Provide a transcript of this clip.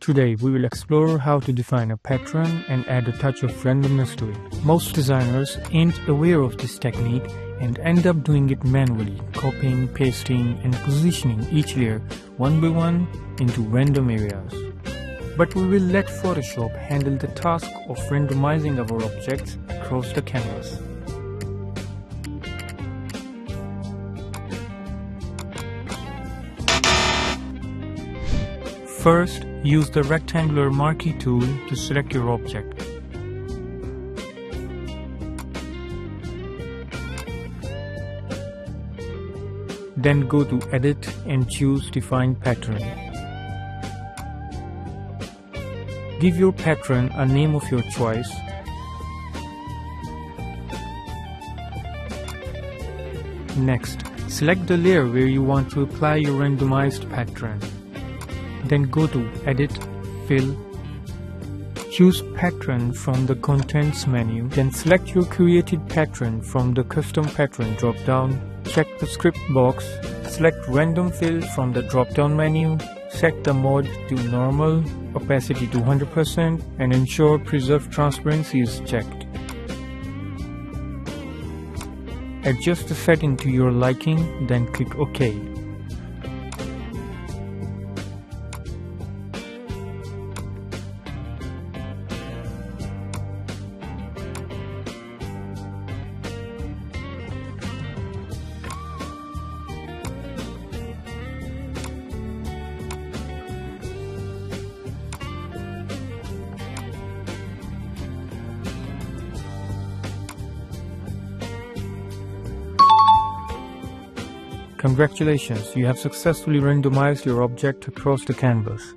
Today we will explore how to define a pattern and add a touch of randomness to it. Most designers ain't aware of this technique and end up doing it manually, copying, pasting and positioning each layer one by one into random areas. But we will let Photoshop handle the task of randomizing our objects across the canvas. First, use the rectangular marquee tool to select your object. Then go to Edit and choose Define Pattern. Give your pattern a name of your choice. Next, select the layer where you want to apply your randomized pattern. Then go to Edit, Fill, choose Pattern from the Contents menu, then select your created pattern from the Custom Pattern drop-down, check the script box, select Random Fill from the drop-down menu, set the mode to Normal, opacity to 100% and ensure Preserve Transparency is checked. Adjust the setting to your liking, then click OK. Congratulations, you have successfully randomized your object across the canvas.